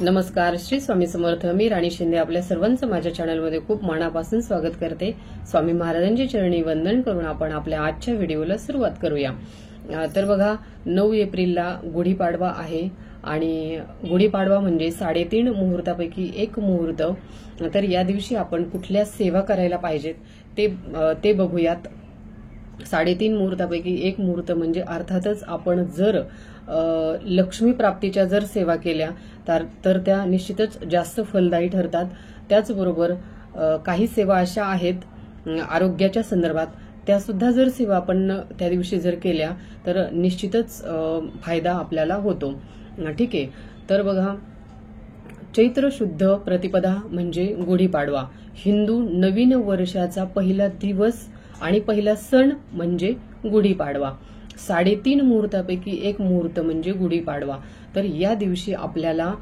नमस्कार, श्री स्वामी समर्थ. मी राणी शिंदे आपल्या सर्वांचं माझ्या चॅनलमध्ये खूप मनापासून स्वागत करते. स्वामी महाराजांची चरणी वंदन करून आपण आपल्या आजच्या व्हिडिओला सुरुवात करूया. तर बघा, 9 एप्रिलला गुढीपाडवा आहे आणि गुढीपाडवा म्हणजे 3.5 मुहूर्तापैकी एक मुहूर्त. तर या दिवशी आपण कुठल्या सेवा करायला पाहिजेत ते बघूयात. 3.5 मुहूर्तापैकी एक मुहूर्त म्हणजे अर्थातच आपण जर लक्ष्मी प्राप्तीच्या जर सेवा केल्या तर त्या निश्चितच जास्त फलदायी ठरतात. त्याचबरोबर काही सेवा अशा आहेत आरोग्याच्या संदर्भात, त्या सुद्धा जर सेवा आपण त्या दिवशी जर केल्या तर निश्चितच फायदा आपल्याला होतो. ठीक आहे. तर बघा, चैत्र शुद्ध प्रतिपदा म्हणजे गुढीपाडवा. हिंदू नवीन वर्षाचा पहिला दिवस आणि पहिला सण म्हणजे गुढीपाडवा. 3.5 मुहूर्तापैकी एक मुहूर्त म्हणजे गुढीपाडवा. तर या दिवशी आपल्याला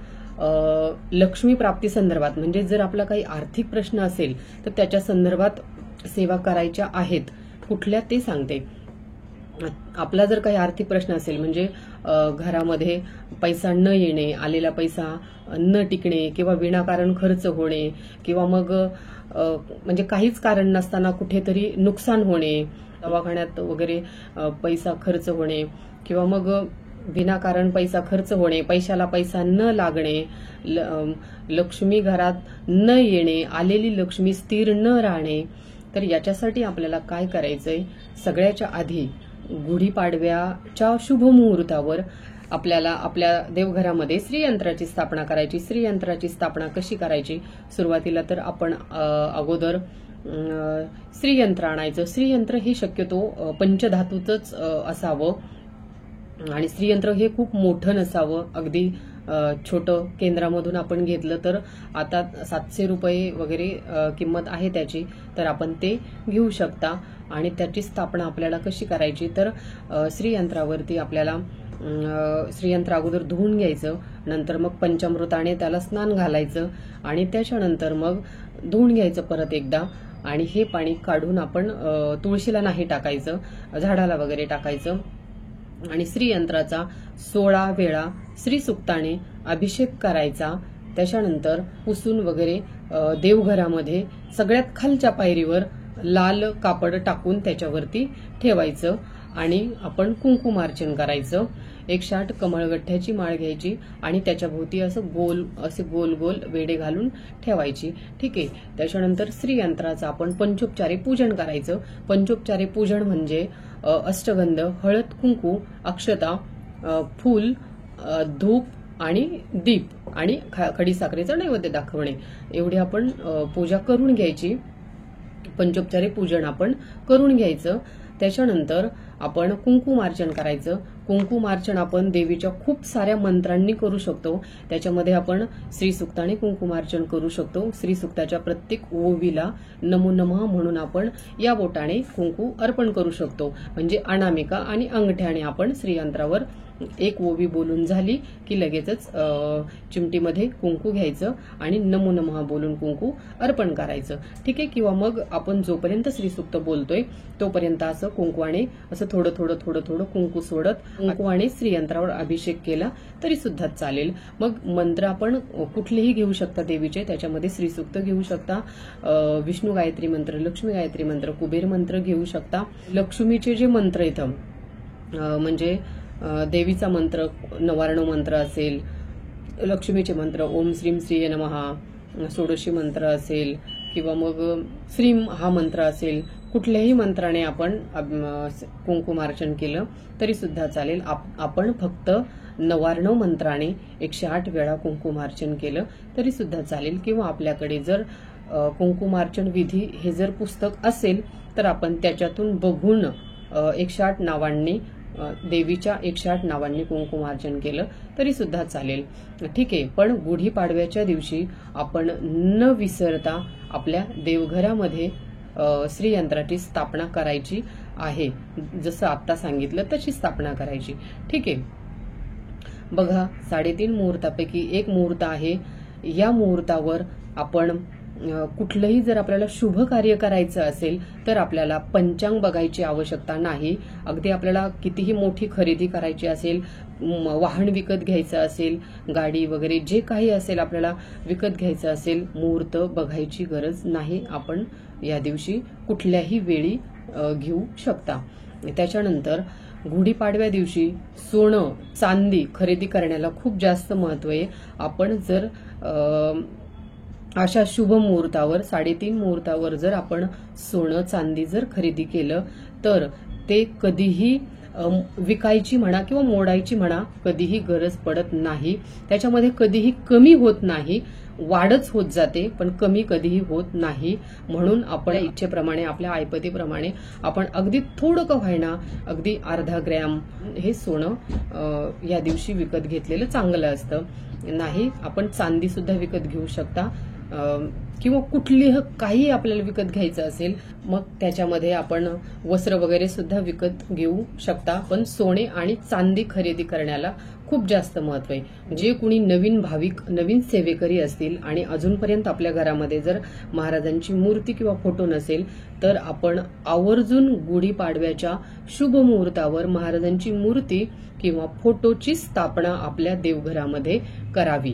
लक्ष्मी प्राप्ती संदर्भात म्हणजे जर आपला काही आर्थिक प्रश्न असेल तर त्याच्या संदर्भात सेवा करायच्या आहेत. कुठल्या ते सांगते. आपला जर काही आर्थिक प्रश्न असेल म्हणजे घरामध्ये पैसा न येणे, आलेला पैसा न टिकणे किंवा विनाकारण खर्च होणे किंवा मग म्हणजे काहीच कारण नसताना कुठेतरी नुकसान होणे, दवाखान्यात वगैरे पैसा खर्च होणे किंवा मग विनाकारण पैसा खर्च होणे, पैशाला पैसा न लागणे, लक्ष्मी घरात न येणे, आलेली लक्ष्मी स्थिर न राहणे. तर याच्यासाठी आपल्याला काय करायचंय, सगळ्याच्या आधी गुढीपाडव्याच्या शुभ मुहूर्तावर आपल्याला आपल्या देवघरामध्ये श्रीयंत्राची स्थापना करायची. श्रीयंत्राची स्थापना कशी करायची? सुरुवातीला तर आपण अगोदर श्रीयंत्र आणायचं. श्रीयंत्र हे शक्यतो पंचधातूचंच असावं आणि श्रीयंत्र हे खूप मोठं नसावं. अगदी छोटं केंद्रामधून आपण घेतलं तर आता 700 रुपये वगैरे किंमत आहे त्याची, तर आपण ते घेऊ शकता. आणि त्याची स्थापना आपल्याला कशी करायची, तर श्रीयंत्रावरती आपल्याला श्रीयंत्र अगोदर धुवून घ्यायचं, नंतर मग पंचामृताने त्याला स्नान घालायचं आणि त्याच्यानंतर मग धुवून घ्यायचं परत एकदा. आणि हे पाणी काढून आपण तुळशीला नाही टाकायचं, झाडाला वगैरे टाकायचं. आणि श्रीयंत्राचा 16 वेळा श्रीसुक्ताने अभिषेक करायचा. त्याच्यानंतर पुसून वगैरे देवघरामध्ये सगळ्यात खालच्या पायरीवर लाल कापड टाकून त्याच्यावरती ठेवायचं आणि आपण कुंकुमार्चन करायचं. 108 कमळगठ्ठ्याची माळ घ्यायची आणि त्याच्याभोवती असं गोल गोल वेडे घालून ठेवायची. ठीक आहे. त्याच्यानंतर श्रीयंत्राचं आपण पंचोपचारे पूजन करायचं. पंचोपचारे पूजन म्हणजे अष्टगंध, हळद, कुंकू, अक्षता, फूल, धूप आणि दीप आणि खडीसाखरेचं नैवेद्य दाखवणे, एवढी आपण पूजा करून घ्यायची. पंचोपचारे पूजन आपण करून घ्यायचं. त्याच्यानंतर आपण कुंकुमार्चन करायचं. कुंकुमार्चन आपण देवीच्या खूप साऱ्या मंत्रांनी करू शकतो. त्याच्यामध्ये आपण श्रीसुक्ताने कुंकुमार्चन करू शकतो. श्रीसुक्ताच्या प्रत्येक ओवीला नमो नमः म्हणून आपण या बोटाने कुंकू अर्पण करू शकतो. म्हणजे अनामिका आणि अंगठ्याने आपण श्रीयंत्रावर एक ओवी बोलून झाली की लगेचच चिमटीमध्ये कुंकू घ्यायचं आणि नमो नमः बोलून कुंकू अर्पण करायचं. ठीक आहे. किंवा मग आपण जोपर्यंत श्रीसुक्त बोलतोय तोपर्यंत असं कुंकवाने असं थोडं थोडं थोडं थोडं कुंकू सोडत कुंकवाने श्रीयंत्रावर अभिषेक केला तरी सुद्धा चालेल. मग मंत्र आपण कुठलेही घेऊ शकता देवीचे. त्याच्यामध्ये श्रीसुक्त घेऊ शकता, विष्णू गायत्री मंत्र, लक्ष्मी गायत्री मंत्र, कुबेर मंत्र घेऊ शकता. लक्ष्मीचे जे मंत्र इथं म्हणजे देवीचा मंत्र 99 मंत्र असेल, लक्ष्मीचे मंत्र ओम श्रीम श्रीये नमः, 16 मंत्र असेल किंवा मग श्रीम हा मंत्र असेल, कुठल्याही मंत्राने आपण कुंकुमार्चन केलं तरी सुद्धा चालेल. आपण फक्त 99 मंत्राने 108 वेळा कुंकुमार्चन केलं तरी सुद्धा चालेल. किंवा आपल्याकडे जर कुंकुमार्चन विधी हे जर पुस्तक असेल तर आपण त्याच्यातून बघून 108 नावांनी देवीच्या 108 नावांनी कुंकुमार्चन केलं तरी सुद्धा चालेल. ठीक आहे. पण गुढीपाडव्याच्या दिवशी आपण न विसरता आपल्या देवघरामध्ये श्रीयंत्राची स्थापना करायची आहे. जसं आता सांगितलं तशी स्थापना करायची. ठीक आहे. बघा, 3.5 मुहूर्तापैकी एक मुहूर्त आहे. या मुहूर्तावर आपण कुठलंही जर आपल्याला शुभ कार्य करायचं असेल तर आपल्याला पंचांग बघायची आवश्यकता नाही. अगदी आपल्याला कितीही मोठी खरेदी करायची असेल, वाहन विकत घ्यायचं असेल, गाडी वगैरे जे काही असेल आपल्याला विकत घ्यायचं असेल, मुहूर्त बघायची गरज नाही. आपण या दिवशी कुठल्याही वेळी घेऊ शकता. त्याच्यानंतर गुढीपाडव्या दिवशी सोनं चांदी खरेदी करण्याला खूप जास्त महत्व आहे. आपण जर अशा शुभ मुहूर्तावर 3:30 मुहूर्तावर जर आपण सोनं चांदी जर खरेदी केलं तर ते कधीही विकायची म्हणा किंवा मोडायची म्हणा कधीही गरज पडत नाही. त्याच्यामध्ये कधीही कमी होत नाही, वाढच होत जाते पण कमी कधीही होत नाही. म्हणून आपण इच्छेप्रमाणे आपल्या ऐपतीप्रमाणे आपण अगदी थोडं का व्हायना, अगदी अर्धा ग्रॅम हे सोनं या दिवशी विकत घेतलेलं चांगलं असतं. नाही आपण चांदी सुद्धा विकत घेऊ शकता किंवा कुठली काही आपल्याला विकत घ्यायचं असेल मग त्याच्यामध्ये आपण वस्त्र वगैरे सुद्धा विकत घेऊ शकता. पण सोने आणि चांदी खरेदी करण्याला खूप जास्त महत्व आहे. जे कुणी नवीन भाविक नवीन सेवेकरी असतील आणि अजूनपर्यंत आपल्या घरामध्ये जर महाराजांची मूर्ती किंवा फोटो नसेल तर आपण आवर्जून गुढीपाडव्याच्या शुभ मुहूर्तावर महाराजांची मूर्ती किंवा फोटोची स्थापना आपल्या देवघरामध्ये करावी.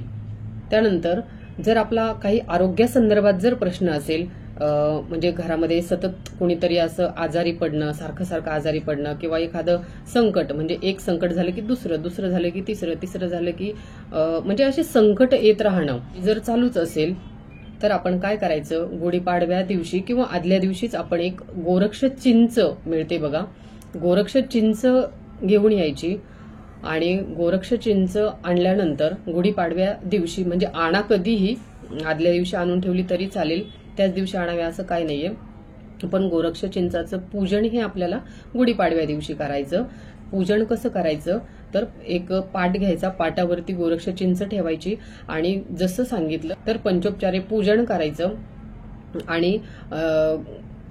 त्यानंतर जर आपला काही आरोग्यासंदर्भात जर प्रश्न असेल, म्हणजे घरामध्ये सतत कोणीतरी असं आजारी पडणं, सारखं आजारी पडणं किंवा एखादं संकट, म्हणजे एक संकट झालं की दुसरं झालं की तिसरं झालं की म्हणजे असे संकट येत राहणं जर चालूच असेल तर आपण काय करायचं, गुढीपाडव्या दिवशी किंवा आदल्या दिवशीच आपण एक गोरक्ष चिंच मिळते बघा, गोरक्ष चिंच घेऊन यायची आणि गोरक्ष चिंच आणल्यानंतर गुढीपाडव्या दिवशी, म्हणजे आणा कधीही, आदल्या दिवशी आणून ठेवली तरी चालेल, त्याच दिवशी आणावे असं काही नाहीये. पण गोरक्ष चिंचाचं पूजन हे आपल्याला गुढीपाडव्या दिवशी करायचं. पूजन कसं करायचं तर एक पाट घ्यायचा, पाटावरती गोरक्ष चिंच ठेवायची आणि जसं सांगितलं तर पंचोपचारे पूजन करायचं आणि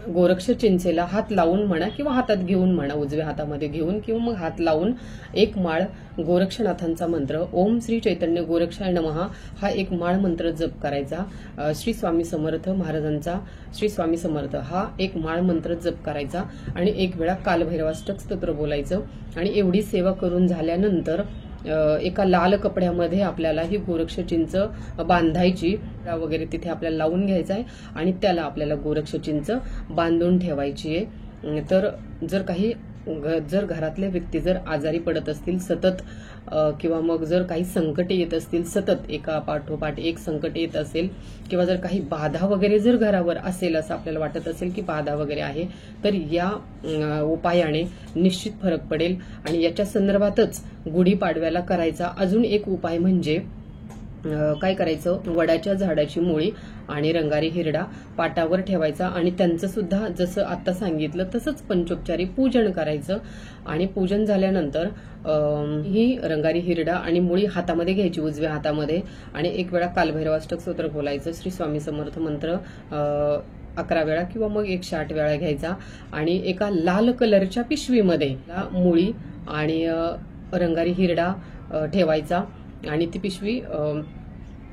गोरक्ष चिंचेला हात लावून म्हणा किंवा हातात घेऊन म्हणा, उजव्या हातामध्ये घेऊन किंवा मग हात लावून एक माळ गोरक्षनाथांचा मंत्र ओम श्री चैतन्य गोरक्षाय नमः हा एक माळ मंत्र जप करायचा. श्री स्वामी समर्थ महाराजांचा श्री स्वामी समर्थ हा एक माळ मंत्र जप करायचा आणि एक वेळा कालभैरवाष्टक स्तोत्र बोलायचं. आणि एवढी सेवा करून झाल्यानंतर एका लाल कपड्यामध्ये आपल्याला ही गोरक्ष चिंच बांधायची वगैरे तिथे आपल्याला लावून घ्यायचा आहे आणि त्याला आपल्याला गोरक्ष चिंच बांधून ठेवायची आहे. तर जर घरातले व्यक्ती जर आजारी पडत असतील सतत किंवा मग जर काही संकटे येत असतील सतत, एका पाठोपाठ एक संकट येत असेल किंवा जर काही बाधा वगैरे जर घरावर असेल, असं आपल्याला वाटत असेल की बाधा वगैरे आहे, तर या उपायाने निश्चित फरक पडेल. आणि याच्या संदर्भातच गुढीपाडव्याला करायचा अजून एक उपाय म्हणजे काय करायचं, वडाच्या झाडाची मुळी आणि रंगारी हिरडा पाटावर ठेवायचा आणि त्यांचं सुद्धा जसं आता सांगितलं तसंच पंचोपचारी पूजन करायचं. आणि पूजन झाल्यानंतर ही रंगारी हिरडा आणि मुळी हातामध्ये घ्यायची, उजव्या हातामध्ये, आणि एक वेळा कालभैरवाष्टक स्तोत्र बोलायचं, श्री स्वामी समर्थ मंत्र 11 वेळा किंवा मग 108 वेळा घ्यायचा आणि एका लाल कलरच्या पिशवीमध्ये मुळी आणि रंगारी हिरडा ठेवायचा आणि ती पिशवी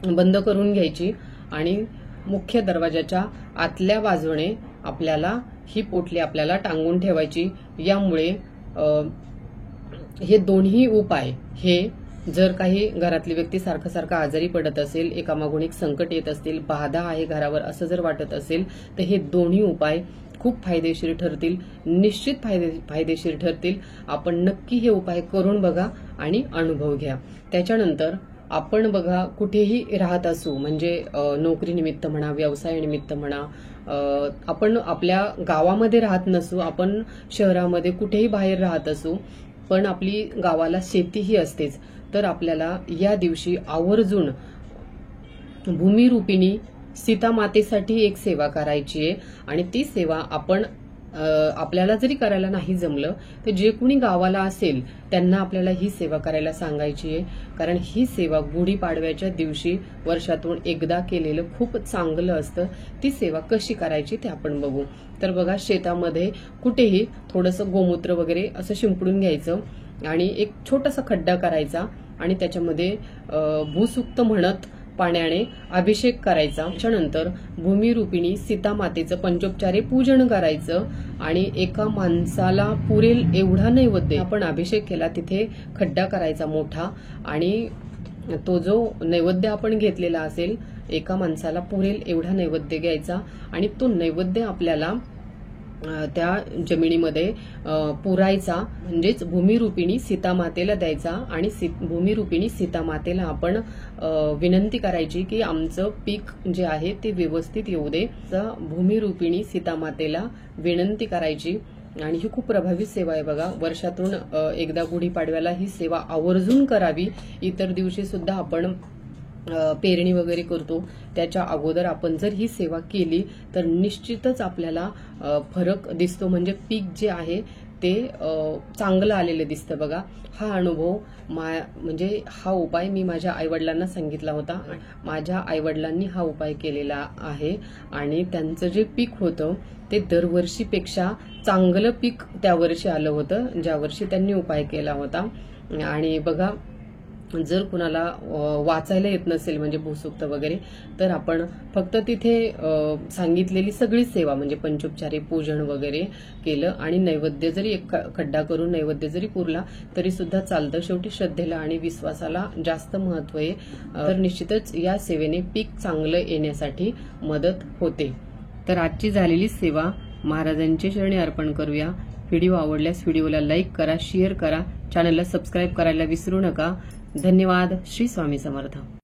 बंद करून घ्यायची आणि मुख्य दरवाजाच्या आतल्या बाजूने आपल्याला ही पोटली आपल्याला टांगून ठेवायची. यामुळे हे दोन्ही उपाय, हे जर काही घरातली व्यक्ती सारखं आजारी पडत असेल, एकामागून एक संकट येत असतील, बाधा आहे घरावर असं जर वाटत असेल, तर हे दोन्ही उपाय खूप फायदेशीर ठरतील, निश्चित फायदेशीर ठरतील. आपण नक्की हे उपाय करून बघा आणि अनुभव घ्या. त्याच्यानंतर आपण बघा कुठेही राहत असू, म्हणजे नोकरीनिमित्त म्हणा, व्यवसायानिमित्त म्हणा, आपण आपल्या गावामध्ये राहत नसू, आपण शहरामध्ये कुठेही बाहेर राहत असू, पण आपली गावाला शेतीही असतेच, तर आपल्याला या दिवशी आवर्जून भूमिरूपिणी सीता मातेसाठी एक सेवा करायची आहे. आणि ती सेवा आपण आपल्याला जरी करायला नाही जमलं तर जे कुणी गावाला असेल त्यांना आपल्याला ही सेवा करायला सांगायची आहे. कारण ही सेवा गुढीपाडव्याच्या दिवशी वर्षातून एकदा केलेलं खूप चांगलं असतं. ती सेवा कशी करायची ते आपण बघू. तर बघा, शेतामध्ये कुठेही थोडंसं गोमूत्र वगैरे असं शिंपडून घ्यायचं आणि एक छोटासा खड्डा करायचा आणि त्याच्यामध्ये भूसुक्त म्हणत पाण्याने अभिषेक करायचा. त्यानंतर भूमिरूपिणी सीतामातेचं पंचोपचारे पूजन करायचं आणि एका माणसाला पुरेल एवढा नैवेद्य आपण अभिषेक केला तिथे खड्डा करायचा मोठा आणि तो जो नैवेद्य आपण घेतलेला असेल एका माणसाला पुरेल एवढा नैवेद्य घ्यायचा आणि तो नैवेद्य आपल्याला त्या जमिनीमध्ये पुरायचा म्हणजेच भूमिरूपिणी सीतामातेला द्यायचा आणि भूमिरूपिणी सीतामातेला आपण विनंती करायची की आमचं पीक जे आहे ते व्यवस्थित येऊ दे. भूमिरूपिणी सीतामातेला विनंती करायची आणि ही खूप प्रभावी सेवा आहे बघा. वर्षातून एकदा गुढीपाडव्याला ही सेवा आवर्जून करावी. इतर दिवशी सुद्धा आपण पेरणी वगैरे करतो त्याच्या अगोदर आपण जर ही सेवा केली तर निश्चितच आपल्याला फरक दिसतो. म्हणजे पीक जे आहे ते चांगलं आलेलं दिसतं बघा. हा अनुभव म्हणजे हा उपाय मी माझ्या आईवडिलांना सांगितला होता. माझ्या आईवडिलांनी हा उपाय केलेला आहे आणि त्यांचं जे पीक होतं ते दरवर्षीपेक्षा चांगलं पीक त्या वर्षी आलं होतं ज्या वर्षी त्यांनी उपाय केला होता. आणि बघा जर कुणाला वाचायला येत नसेल म्हणजे भूसूक्त वगैरे तर आपण फक्त तिथे सांगितलेली सगळी सेवा म्हणजे पंचोपचारे पूजन वगैरे केलं आणि नैवेद्य जरी एक खड्डा करून नैवेद्य जरी पुरला तरी सुद्धा चालतं. शेवटी श्रद्धेला आणि विश्वासाला जास्त महत्व आहे. तर निश्चितच या सेवेने पीक चांगलं येण्यासाठी मदत होते. तर आजची झालेली सेवा महाराजांच्या चरणी अर्पण करूया. व्हिडिओ आवडल्यास व्हिडिओला लाईक करा, शेअर करा, चॅनलला सबस्क्राईब करायला विसरू नका. धन्यवाद. श्री स्वामी समर्थ.